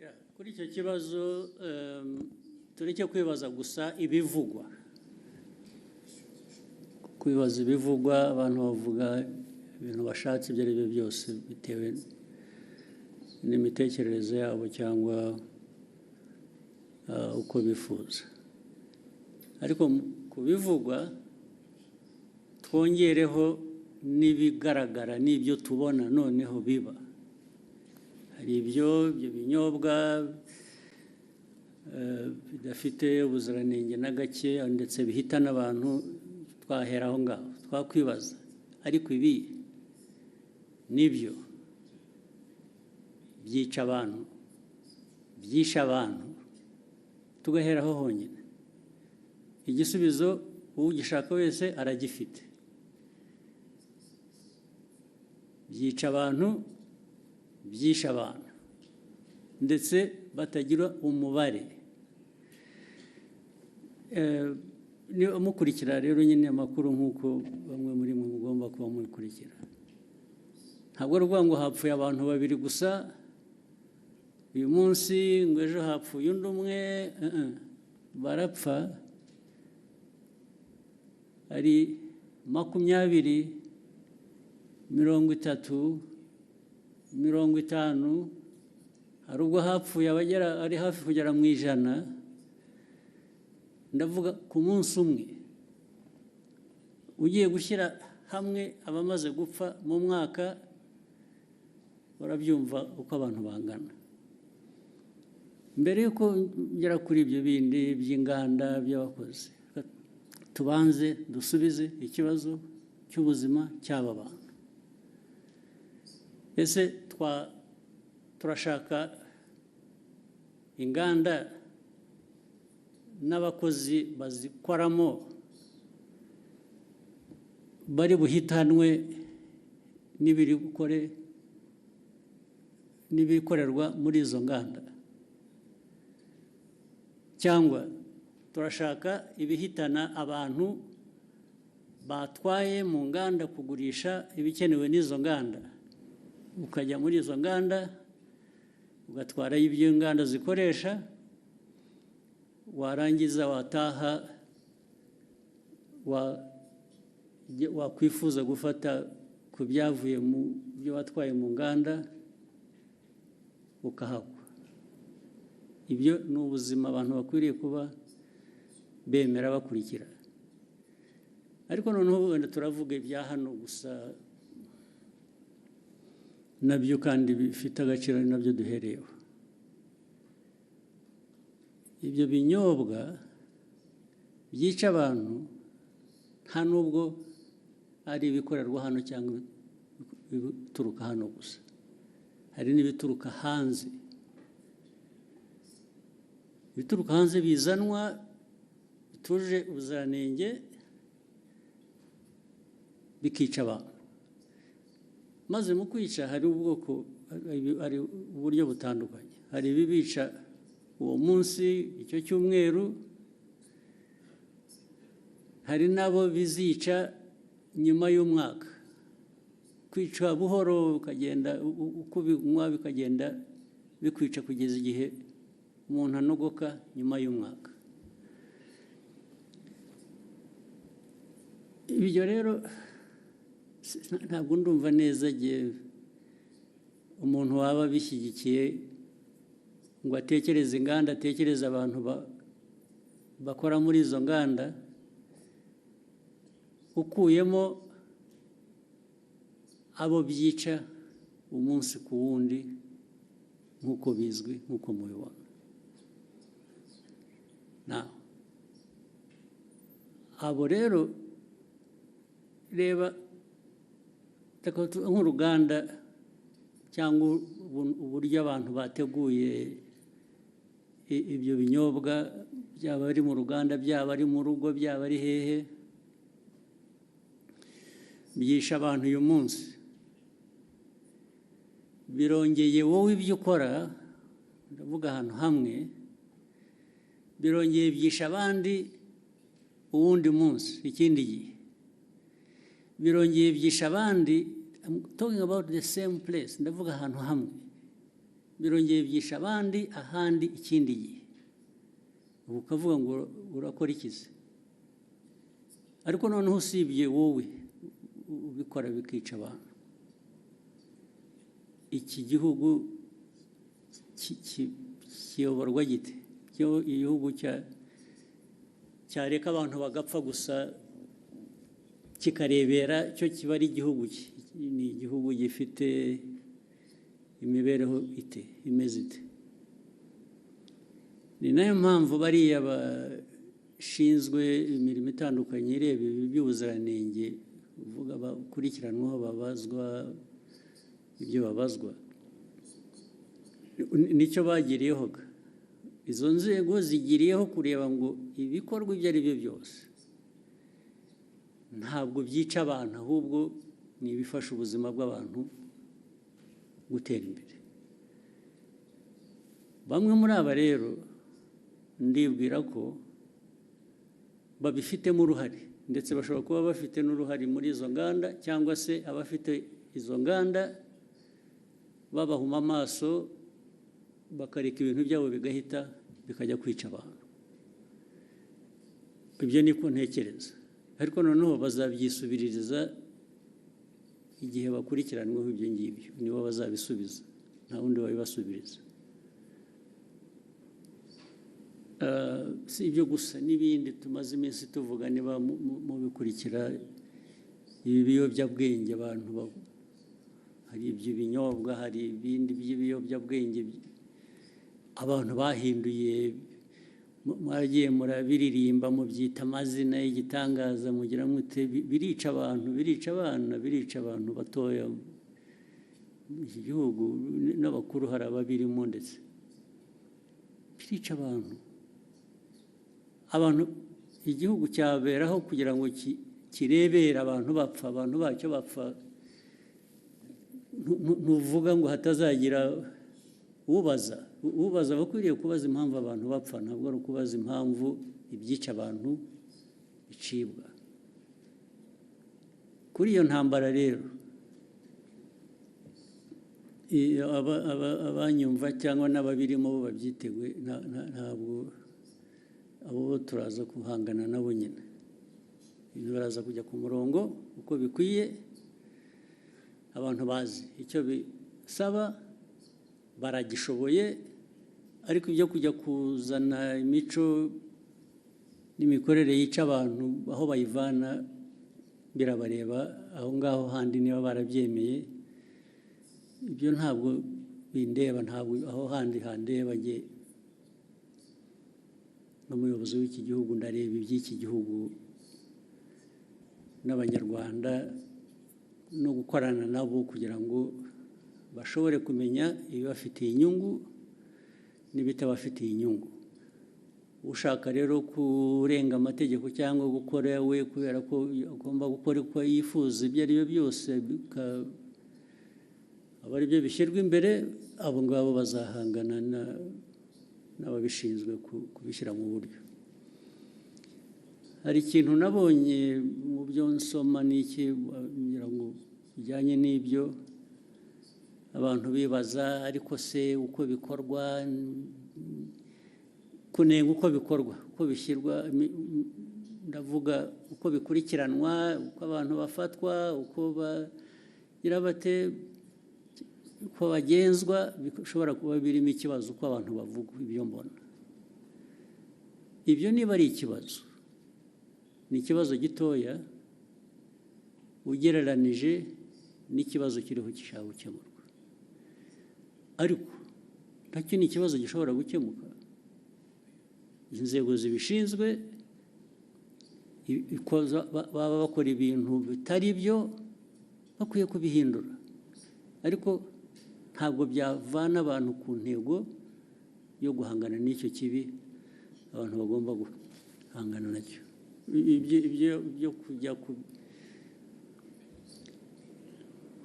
Kuri icyo kibazo tureke kwibaza gusa ibivugwa, kwibaza ibivugwa abantu bavuga ibintu bashatse ibyo ari byo byose bitewe n'imitekerereze yabo cyangwa uko bifuza, ariko ku bivugwa twongereho n'ibigaragara n'ibyo tubona noneho biba. Hari ibyo binyobwa bidafite ubuziranenge na gake ndetse bihita n'abantu, twahera aho ngaho twakwibaza, ariko ibi nibyo byica abantu, byisha abantu, tugaheraho honyine. Igisubizo ugishaka wese aragifite. Byica abantu, byisha abantu ndetse batagira umubare. Mukurikira rero nyine amakuru nk'uko bamwe muri mwe mugomba kuba mukurikira. Ntabwo ari ukuvuga ngo hapfuye abantu babiri gusa uyu munsi, ngo ejo hapfuye undi umwe. Barapfa ari 20, 30, 50, hari ubwo hapfuye ari hafi kugera mu 100. Ndavuga ku munsi umwe. Ugiye gushyira hamwe abamaze gupfa mu mwaka, barabyumva uko abantu bangana. Mbere yuko ngera kuri ibyo bindi by'inganda by'abakozi, tubanze dusubize ikibazo cy'ubuzima cy'aba bantu. Ese turashaka inganda n'abakozi bazikoramo bari buhitanwe n'ibikorerwa muri izo nganda, cyangwa turashaka ibihitana abantu batwaye mu nganda kugurisha ibikenewe n'izo nganda, ukajya muri izo nganda ugatwara ibyo inganda zikoresha, warangiza wataha wakwifuza gufata ku byavuye mu byo watwaye mu nganda ukahagwa. Ibyo ni ubuzima abantu bakwiriye kuba bemera bakurikira. Ariko noneho wenda turavuga ibya hano gusa, nabyo kandi bifite agaciro, ari nabyo duhereyeho. Ibyo binyobwa byica abantu nta nubwo ari ibikorerwa hano cyangwa ibituruka hano gusa, hari n'ibituruka hanze. Ibituruka hanze bizanwa bituje ubuziranenge bikica abantu. Maze mu kwica hari uburyo butandukanye. Hari ibibica uwo munsi, icyo cyumweru, hari nabo bizica nyuma y'umwaka. Kwica buhoro ukagenda uko binywa bikagenda bikwica kugeza igihe umuntu anogoka nyuma y'umwaka. Ibyo rero ntabwo ndumva neza igihe umuntu waba bishyigikiye ngo atekereze inganda, atekereze abantu bakora muri izo nganda, ukuyemo abo byica umunsi ku wundi nk'uko bizwi, nk'uko mubibona. Abo rero reba nk'uruganda cyangwa uburyo abantu bateguye ibyo binyobwa, byaba ari mu ruganda, byaba ari mu rugo, byaba ari hehe, byisha abantu uyu munsi. Birongeye wowe ibyo ukora, ndavuga ahantu hamwe, birongeye byisha abandi uwundi munsi, ikindi gihe birongeye byisha abandi. I'm talking about the same place, ndavuga ahantu hamwe. birongeye byisha abandi ahandi ikindi gihe, ubu ukavuga ngo urakora ikizi, ariko noneho usibye wowe ubikora bikica abantu, iki gihugu kiyoborwa gite? Igihugu cyareka abantu bagapfa gusa kikarebera cyo kiba ari igihugu ni igihugu gifite imibereho imeze ite? Ni nayo mpamvu bariya bashinzwe imirimo itandukanye ireba ibi by'ubuziranenge uvuga bakurikiranwaho babazwa ibyo babazwa, nicyo bagiriyeho. Izo nzego zigiriyeho kureba ngo ibikorwa ibyo ari byo byose ntabwo byica abantu, ahubwo ni ibifasha ubuzima bw'abantu gutera imbere. Bamwe muri aba rero ndibwira ko babifitemo uruhare, ndetse bashobora kuba bafite n'uruhare muri izo nganda, cyangwa se abafite izo nganda babahuma amaso bakareka ibintu byabo bigahita bikajya kwica abantu. Ibyo niko ntekereza, ariko noneho bazabyisubiririza igihe bakurikiranweho ibyo ngibyo, nibo bazabisubiza, nta wundi wabibasubiriza. Si ibyo gusa, n'ibindi tumaze iminsi tuvuga, niba mubikurikira, ibi biyobyabwenge abantu, hari iby'ibinyobwa, hari ibindi by'ibiyobyabwenge abantu bahinduye, mwagiye murabiririmba mubyita amazina y'igitangaza, mugira mute, birica abantu, birica abana, birica abantu batoya. Iki gihugu n'abakuru hari ababirimo, ndetse birica abantu. Igihugu cyaberaho kugira ngo kirebere abantu bapfa, abantu bacyo bapfa. Ntuvuga ngo hatazagira ubaza bakwiriye kubaza impamvu abantu bapfa, ntabwo ari ukubaza impamvu ibyica abantu bicibwa. Kuri iyo ntambara rero, abanyumva cyangwa n'ababirimo bo babyiteguye, ntabwo abo turaza guhangana nabo nyine. Ibintu baraza kujya ku murongo uko bikwiye, abantu bazi icyo bisaba, baragishoboye, ariko ibyo kujya kuzana imico n'imikorere yica abantu aho bayivana birabareba aho ngaho handi, niba barabyemeye. Ibyo ntabwo bindeba, ntabwo aho handi handeba. N'umuyobozi w'iki gihugu ndareba iby'iki gihugu n'Abanyarwanda, no gukorana nabo kugira ngo bashobore kumenya ibibafitiye inyungu n'ibitabafitiye inyungu. Ushaka rero kurenga amategeko cyangwa gukora we kubera ko agomba gukora uko yifuza, ibyo ari byo byose aba ari byo bishyirwa imbere, abo ngabo bazahangana n'ababishinzwe kubishyira mu buryo. Hari ikintu nabonye mu byo nsoma n'iki kugira ngo bijyanye n'ibyo abantu bibaza, ariko se uko bikorwa, kunenga uko bikorwa, uko bishyirwa, ndavuga uko bikurikiranwa, uko abantu bafatwa, uko bagira bate, uko bagenzwa, bishobora kuba birimo ikibazo uko abantu bavuga. Ibyo mbona ibyo, niba ari ikibazo, ni ikibazo gitoya ugereranije n'ikibazo kiriho gishaka gukemurwa, ariko nacyo ni ikibazo gishobora gukemuka. Inzego zibishinzwe baba bakora ibintu bitari byo, bakwiye kubihindura, ariko ntabwo byavana abantu ku ntego yo guhangana n'icyo kibi abantu bagomba guhangana nacyo. Ibyo kujya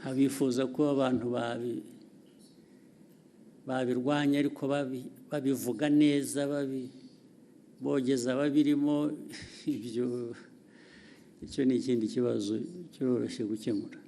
abifuza ko abantu babirwanya, ariko babivuga neza, bogeza babirimo, icyo ni ikindi kibazo cyoroshye gukemura.